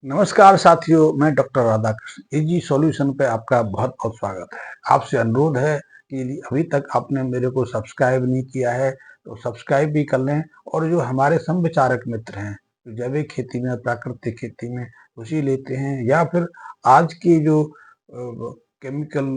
नमस्कार साथियों, मैं डॉक्टर राधाकृष्ण इजी सॉल्यूशन पे आपका बहुत बहुत स्वागत है। आपसे अनुरोध है कि यदि अभी तक आपने मेरे को सब्सक्राइब नहीं किया है तो सब्सक्राइब भी कर लें। और जो हमारे समविचारक मित्र हैं, जो जैविक खेती में प्राकृतिक खेती में रुचि लेते हैं, या फिर आज की जो केमिकल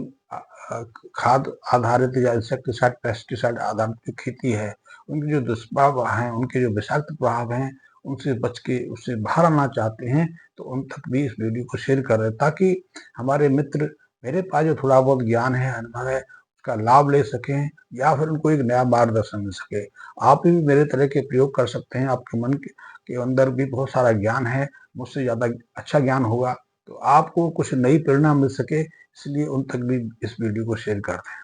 खाद आधारित या इंसेक्टिसाइड पेस्टिसाइड आधारित जो खेती है, उनके जो दुष्प्रभाव हैं, उनके जो विषाक्त प्रभाव हैं, उनसे बच के उससे बाहर आना चाहते हैं, तो उन तक भी इस वीडियो को शेयर कर रहे हैं, ताकि हमारे मित्र मेरे पास जो थोड़ा बहुत ज्ञान है, अनुभव है, उसका लाभ ले सकें, या फिर उनको एक नया मार्गदर्शन मिल सके। आप भी मेरे तरह के प्रयोग कर सकते हैं। आपके मन के अंदर भी बहुत सारा ज्ञान है, मुझसे ज़्यादा अच्छा ज्ञान होगा, तो आपको कुछ नई प्रेरणा मिल सके, इसलिए उन तक भी इस वीडियो को शेयर कर दें।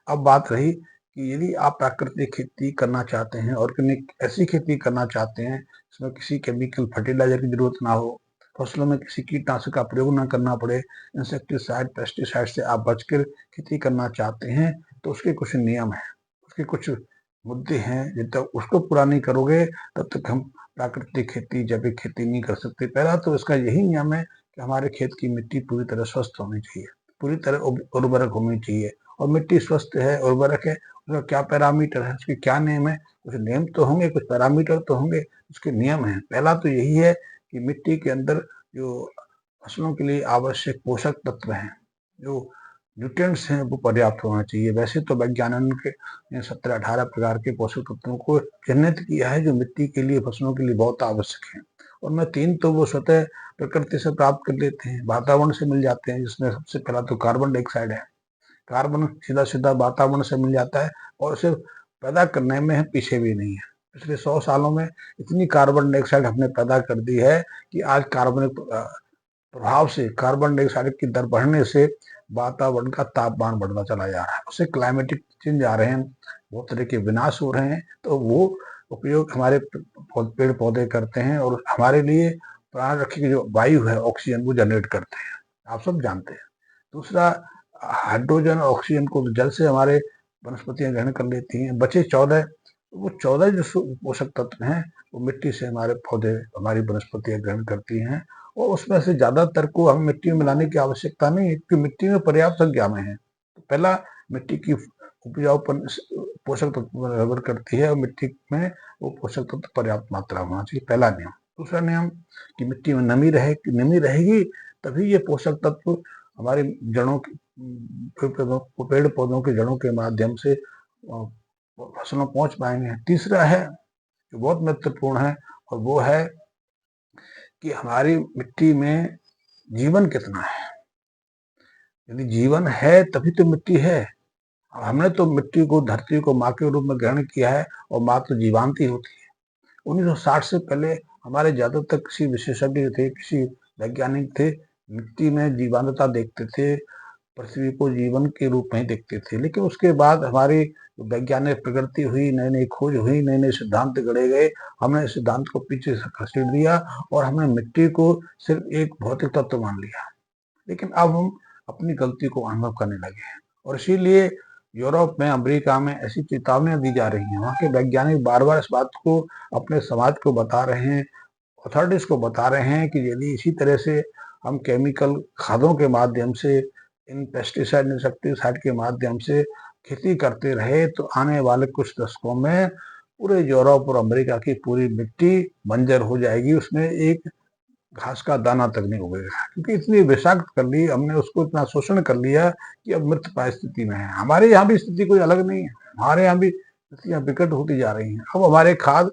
अब बात रही कि यदि आप प्राकृतिक खेती करना चाहते हैं, ऑर्गेनिक ऐसी खेती करना चाहते हैं जिसमें किसी केमिकल फर्टिलाइजर की जरूरत ना हो, फसलों में किसी कीटनाशक का प्रयोग ना करना पड़े, इंसेक्टिसाइड पेस्टिसाइड से आप बचकर खेती करना चाहते हैं, तो उसके कुछ नियम हैं, उसके कुछ मुद्दे हैं। जब तक उसको पूरा नहीं करोगे, तब तक हम प्राकृतिक खेती जैविक खेती नहीं कर सकते। पहला तो इसका यही नियम है कि हमारे खेत की मिट्टी पूरी तरह स्वस्थ होनी चाहिए, पूरी तरह उर्वरक होनी चाहिए। और मिट्टी स्वस्थ है, उर्वरक है, उसका क्या पैरामीटर है, उसके क्या नियम है? कुछ नियम तो होंगे, कुछ पैरामीटर तो होंगे, उसके नियम हैं। पहला तो यही है कि मिट्टी के अंदर जो फसलों के लिए आवश्यक पोषक तत्व हैं, जो न्यूट्रिएंट्स हैं, वो पर्याप्त होना चाहिए। वैसे तो वैज्ञानिकों ने 17-18 प्रकार के पोषक तत्वों को चिन्हित किया है, जो मिट्टी के लिए, फसलों के लिए बहुत आवश्यक हैं। उनमें 3 तो वो स्वतः प्रकृति से प्राप्त कर लेते हैं, वातावरण से मिल जाते हैं, जिसमें सबसे पहला तो कार्बन डाइऑक्साइड है। कार्बन सीधा सीधा वातावरण से मिल जाता है, और उसे पैदा करने में हम पीछे भी नहीं है। पिछले 100 सालों में इतनी कार्बन डाइऑक्साइड हमने पैदा कर दी है कि आज कार्बनिक प्रभाव से, कार्बन डाइऑक्साइड की दर बढ़ने से वातावरण का तापमान बढ़ता चला जा रहा है, उससे क्लाइमेटिक चेंज आ रहे हैं, बहुत तरह के विनाश हो रहे हैं। तो वो उपयोग हमारे पेड़ पौधे करते हैं, और हमारे लिए प्राण रखी की जो वायु है, ऑक्सीजन, वो जनरेट करते हैं, आप सब जानते हैं। दूसरा, हाइड्रोजन और ऑक्सीजन को जल से हमारे वनस्पतियां ग्रहण कर लेती हैं। बचे 14, वो 14 जो पोषक तत्व हैं, वो मिट्टी से हमारे पौधे, हमारी वनस्पतियां ग्रहण करती हैं। और उसमें से ज्यादातर को हम मिट्टी में मिलाने की आवश्यकता नहीं है, क्योंकि मिट्टी में पर्याप्त संख्या में है। तो पहला, मिट्टी की उपजाऊपन पोषक तत्व पर निर्भर करती है, और मिट्टी में वो पोषक तत्व पर्याप्त मात्रा में होना चाहिए, पहला नियम। दूसरा नियम कि मिट्टी में नमी रहे, नमी रहेगी तभी ये पोषक तत्व हमारी जड़ों की, पेड़ पौधों की जड़ों के माध्यम से फसलों पहुंच पाएंगे। तीसरा है, जो बहुत महत्वपूर्ण है, और वो है कि हमारी मिट्टी में जीवन कितना है। यदि जीवन है तभी तो मिट्टी है। हमने तो मिट्टी को, धरती को माँ के रूप में ग्रहण किया है, और माँ तो जीवांत ही होती है। 1960 से पहले हमारे ज्यादातर कृषि विशेषज्ञ थे, कृषि वैज्ञानिक थे, मिट्टी में जीवांतता देखते थे, पृथ्वी को जीवन के रूप में ही देखते थे। लेकिन उसके बाद हमारी वैज्ञानिक प्रगति हुई, नई नई खोज हुई, नए नए सिद्धांत गढ़े गए, हमने इस सिद्धांत को पीछे से खसेड़ दिया, और हमने मिट्टी को सिर्फ एक भौतिक तत्व मान लिया। लेकिन अब हम अपनी गलती को अनुभव करने लगे हैं, और इसीलिए यूरोप में, अमेरिका में ऐसी चेतावनियां दी जा रही हैं। वहाँ के वैज्ञानिक बार बार इस बात को अपने समाज को बता रहे हैं, अथॉरिटीज को बता रहे हैं, कि यदि इसी तरह से हम केमिकल खादों के माध्यम से, इन पेस्टिसाइड इंसेक्टिसाइड के माध्यम से खेती करते रहे, तो आने वाले कुछ दशकों में पूरे यूरोप और अमेरिका की पूरी मिट्टी बंजर हो जाएगी, उसमें एक घास का दाना तक नहीं उगेगा, क्योंकि इतनी विषाक्त कर ली हमने उसको, इतना शोषण कर लिया कि अब मृतप्राय स्थिति में है। हमारे यहाँ भी स्थिति कोई अलग नहीं है, हमारे यहाँ भी स्थितियां विकट होती जा रही हैं। अब हमारे खाद,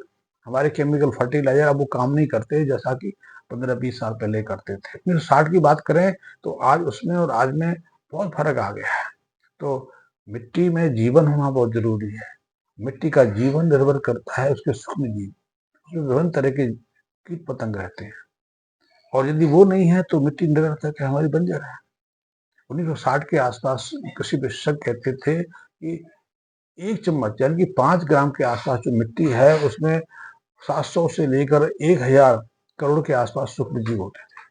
हमारे केमिकल फर्टिलाइजर अब वो काम नहीं करते जैसा कि 15-20 साल पहले करते थे। 1960 की बात करें तो आज उसमें और आज में बहुत फर्क आ गया है। तो मिट्टी में जीवन होना बहुत जरूरी है। मिट्टी का जीवन निर्भर करता है उसके सूक्ष्म जीव, उसमें विभिन्न तरह के कीट पतंग रहते हैं, और यदि वो नहीं है तो मिट्टी निरर्थक है, हमारी बंजर है। 1960 के आसपास कृषि विशेषज्ञ कहते थे कि 1 चम्मच यानी कि 5 ग्राम के आसपास जो मिट्टी है, उसमें 700 से लेकर 1000 करोड़ के आसपास सूक्ष्म जीव होते थे।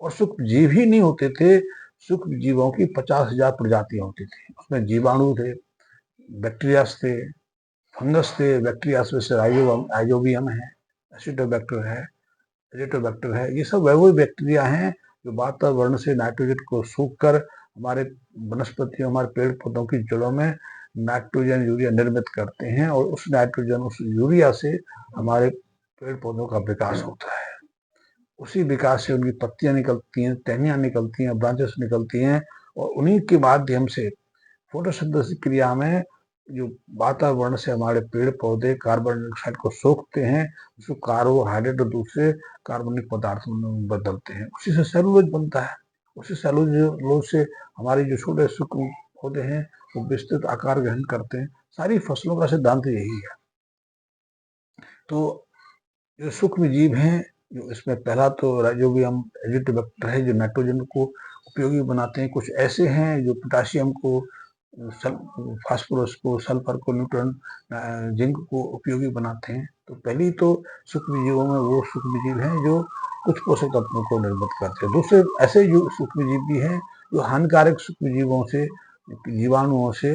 और सूक्ष्म जीव ही नहीं होते थे, सूक्ष्म जीवों की 50,000 प्रजातियां होती थी। उसमें जीवाणु थे, बैक्टीरियास थे, फंगस थे, बैक्टीरियास में से राइजोबियम है, एसिडोबैक्टर है, एजिटोबैक्टर है, ये सब वही बैक्टीरिया हैं जो वातावरण से नाइट्रोजन को सूख कर हमारे वनस्पतियों, हमारे पेड़ पौधों की जड़ों में नाइट्रोजन यूरिया निर्मित करते हैं, और उस नाइट्रोजन, उस यूरिया से हमारे पेड़ पौधों का विकास होता है। उसी विकास से उनकी पत्तियां निकलती हैं, टहनियां निकलती हैं, ब्रांचेस निकलती हैं, और उन्हीं के माध्यम से फोटोसिंथेसिस क्रिया में जो वातावरण से हमारे पेड़ पौधे कार्बन डाइऑक्साइड को सोखते हैं, उसको कार्बोहाइड्रेट और दूसरे कार्बनिक पदार्थों में बदलते हैं, उसी से सेलुलोज बनता है। उसी सेलुलोज से हमारे जो छोटे सूक्ष्म पौधे हैं वो विस्तृत आकार ग्रहण करते हैं। सारी फसलों का सिद्धांत यही है। तो जो सूक्ष्म जीव हैं, जो इसमें पहला तो राइजोबियम एजिटोबैक्टर है जो नाइट्रोजन को उपयोगी बनाते हैं। कुछ ऐसे हैं जो पोटाशियम को, फास्फोरस को, सल्फर को, न्यूट्रॉन, जिंक को उपयोगी बनाते हैं। तो पहली तो सूक्ष्म जीवों में वो सूक्ष्म जीव हैं जो कुछ पोषक तत्वों को निर्मित करते हैं। दूसरे ऐसे सूक्ष्म जीव भी हैं जो हानिकारक सूक्ष्म जीवों से, जीवाणुओं से,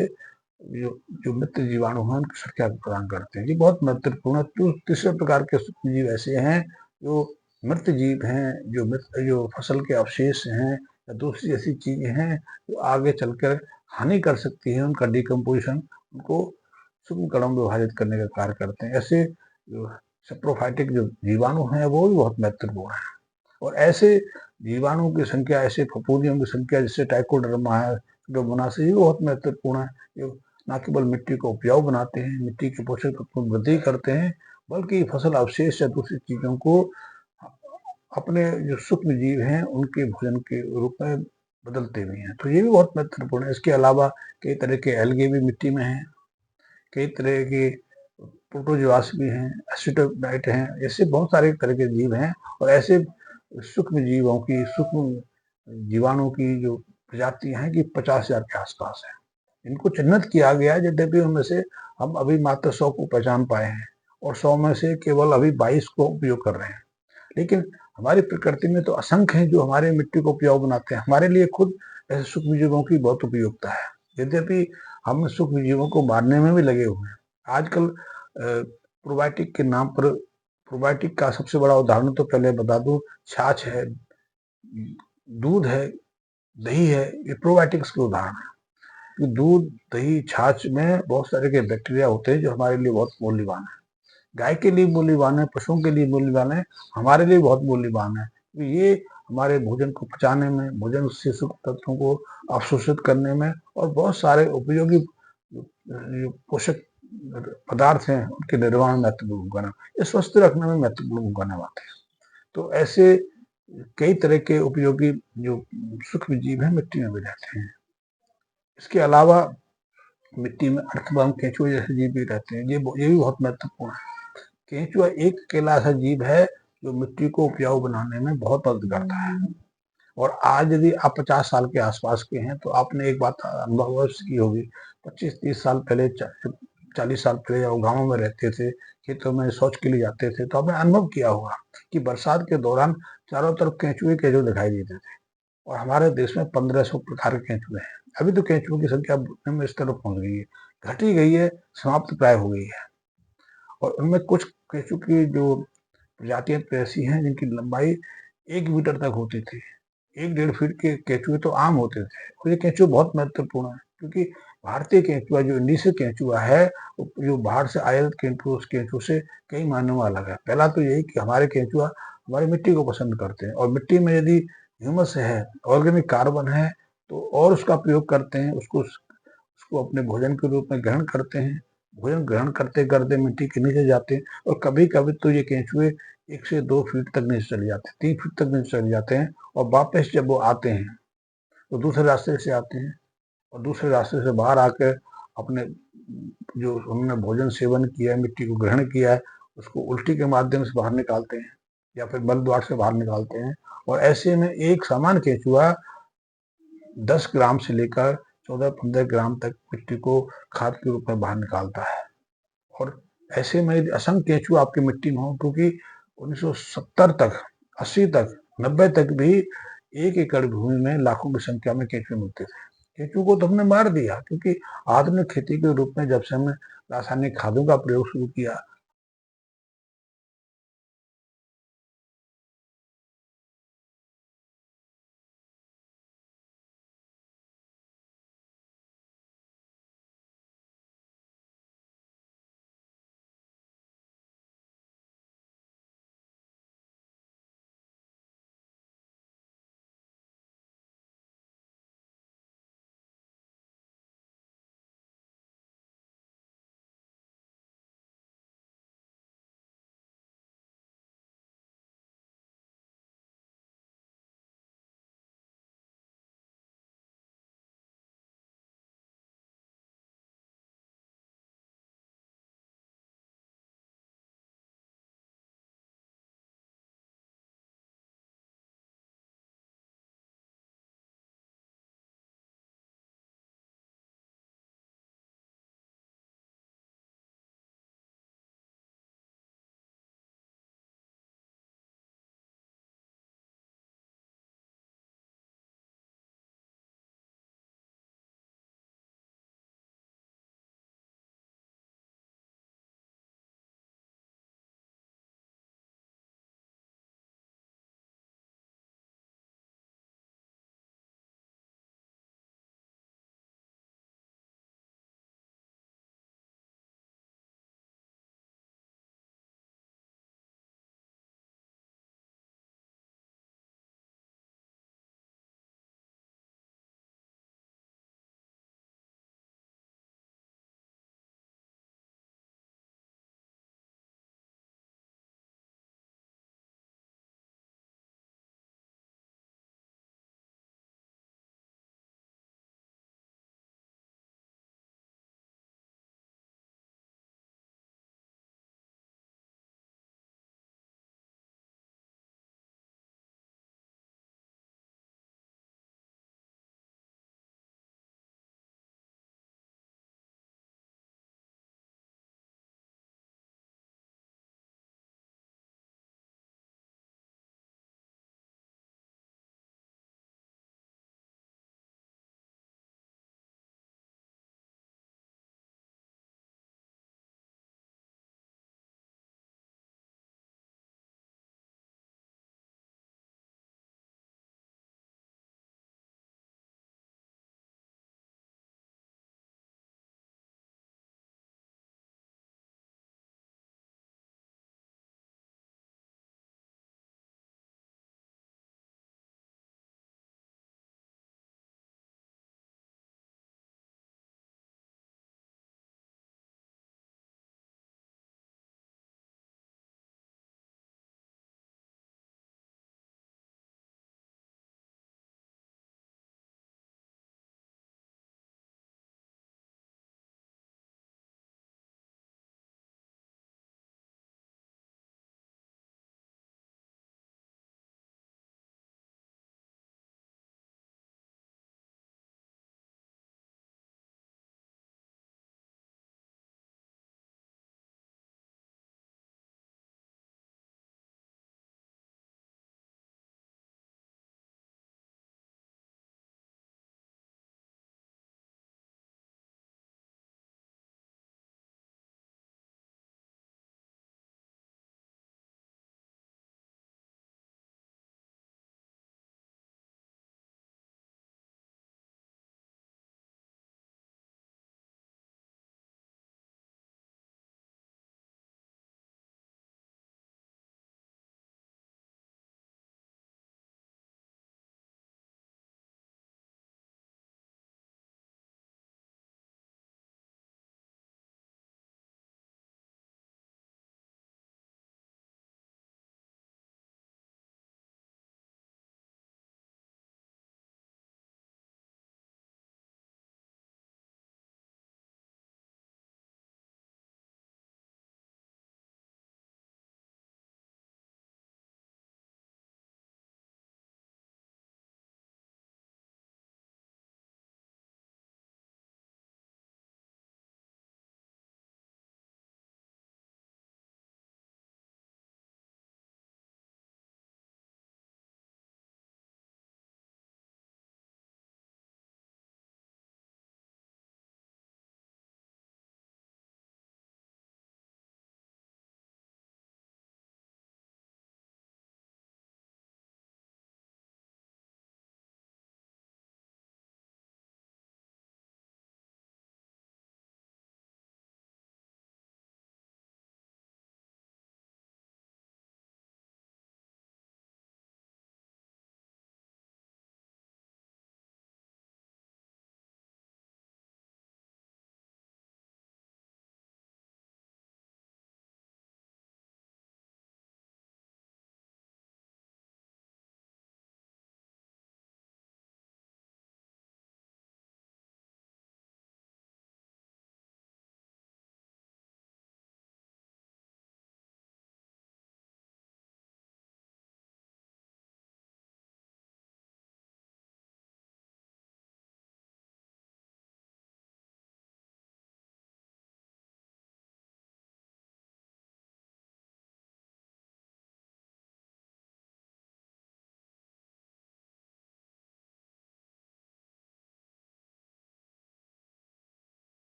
जो मित्र जीवाणु हैं उनकी सुरक्षा प्रदान करते हैं। ये बहुत महत्वपूर्ण है। तो तीसरे प्रकार के सूक्ष्म जीव ऐसे हैं जो मृत जीव हैं, जो फसल के अवशेष हैं या दूसरी ऐसी चीजें हैं जो आगे चलकर हानि कर सकती है, उनका डिकम्पोजिशन, उनको सूक्ष्म कणों में विभाजित करने का कार्य करते हैं। ऐसे जो सेप्रोफाइटिक जो जीवाणु हैं वो भी बहुत महत्वपूर्ण है। और ऐसे जीवाणुओं की संख्या, ऐसे फफूंदियों की संख्या जैसे ट्राइकोडर्मा है, सुडोमोनास, ये बहुत महत्वपूर्ण है। जो न केवल मिट्टी को उपजाऊ बनाते हैं, मिट्टी के पोषक तत्वों में वृद्धि करते हैं, बल्कि फसल अवशेष या दूसरी चीजों को अपने जो सूक्ष्म जीव हैं उनके भोजन के रूप में बदलते भी हैं। तो ये भी बहुत महत्वपूर्ण है। इसके अलावा कई तरह के एल्गे भी मिट्टी में हैं, कई तरह के प्रोटोजोआस भी हैं, एसिटोबाइट हैं, ऐसे बहुत सारे तरह के जीव हैं। और ऐसे सूक्ष्म जीवों की, सूक्ष्म जीवाणु की जो प्रजातियां हैं कि 50,000 के आसपास है। इनको चिन्हित किया गया है, यद्यपि उनमें से हम अभी मात्र 100 को पहचान पाए हैं, और 100 में से केवल अभी 22 को उपयोग कर रहे हैं। लेकिन हमारी प्रकृति में तो असंख्य हैं जो हमारे मिट्टी को उपजाऊ बनाते हैं। हमारे लिए खुद ऐसे सूक्ष्म जीवों की बहुत उपयोगिता है, यद्यपि हम सूक्ष्म जीवों को मारने में भी लगे हुए हैं। आजकल प्रोबायोटिक के नाम पर, प्रोबायोटिक का सबसे बड़ा उदाहरण तो पहले बता दूं, छाछ है, दूध है, दही है, ये प्रोबायोटिक्स के उदाहरण है। कि दूध, दही, छाछ में बहुत सारे के बैक्टीरिया होते हैं जो हमारे लिए बहुत मूल्यवान है। गाय के लिए मूल्यवान है, पशुओं के लिए मूल्यवान है, हमारे लिए बहुत मूल्यवान है। तो ये हमारे भोजन को पचाने में, भोजन से सूक्ष्म तत्वों को अवशोषित करने में, और बहुत सारे उपयोगी पोषक पदार्थ हैं उनके निर्माण में महत्वपूर्ण भूमिका, ये स्वस्थ रखने में महत्वपूर्ण भूमिका निभाते हैं। तो ऐसे कई तरह के उपयोगी जो सूक्ष्म जीव हैं मिट्टी में भी रहते हैं। इसके अलावा मिट्टी में अर्थवर्म, केंचुए जैसे जीव भी रहते हैं। ये भी बहुत महत्वपूर्ण है। केंचुआ एक अकेला ऐसा जीव है जो मिट्टी को उपजाऊ बनाने में बहुत मदद करता है। और आज यदि आप 50 साल के आसपास के हैं तो आपने एक बात अनुभव की होगी, 25-30 साल पहले, 40 साल पहले जब गाँव में रहते थे, खेतों में शौच के लिए जाते थे, तो आपने अनुभव किया होगा कि बरसात के दौरान चारों तरफ केंचुए दिखाई देते थे। और हमारे देश में 1500 प्रकार के केंचुए हैं। अभी तो केंचुओं की संख्या में इस तरफ पहुंच गई है, घट ही गई है, समाप्त प्राय हो गई है। और उनमें कुछ केंचुओं की जो प्रजातियां तो ऐसी हैं जिनकी लंबाई 1 मीटर तक होती थी। 1-1.5 फीट के केंचुए तो आम होते थे। और ये केंचुआ बहुत महत्वपूर्ण है क्योंकि भारतीय केंचुआ, जो इंडीसी केंचुआ है, जो बाहर से आए केंचुए, उस केंचुए से कई मायनों में अलग है। पहला तो यही कि हमारे केंचुआ हमारी मिट्टी को पसंद करते हैं, और मिट्टी में यदि ह्यूमस है, ऑर्गेनिक कार्बन है, तो और उसका प्रयोग करते हैं, उसको अपने भोजन के रूप में ग्रहण करते हैं। भोजन ग्रहण करते करते मिट्टी के नीचे जाते हैं, और कभी कभी तो ये केंचुए 1 से 2 फीट तक नीचे चले जाते हैं, 3 फीट तक नीचे चले जाते हैं। और वापस जब वो आते हैं तो दूसरे रास्ते से आते हैं, और दूसरे रास्ते से बाहर आकर अपने जो हमने भोजन सेवन किया है, मिट्टी को ग्रहण किया है, उसको उल्टी के माध्यम से बाहर निकालते हैं, या फिर मल द्वार से बाहर निकालते हैं। और ऐसे में एक समान केंचुआ 10 ग्राम से लेकर 14-15 ग्राम तक मिट्टी को खाद के रूप में बाहर निकालता है। और ऐसे में असंख्य केंचुआ आपकी मिट्टी में हो, क्योंकि 1970 तक, 80 तक, 90 तक भी 1 एकड़ भूमि में लाखों की संख्या में केंचुए मिलते थे। केंचुओं को तो हमने मार दिया, क्योंकि आधुनिक खेती के रूप में जब से हमने रासायनिक खादों का प्रयोग शुरू किया,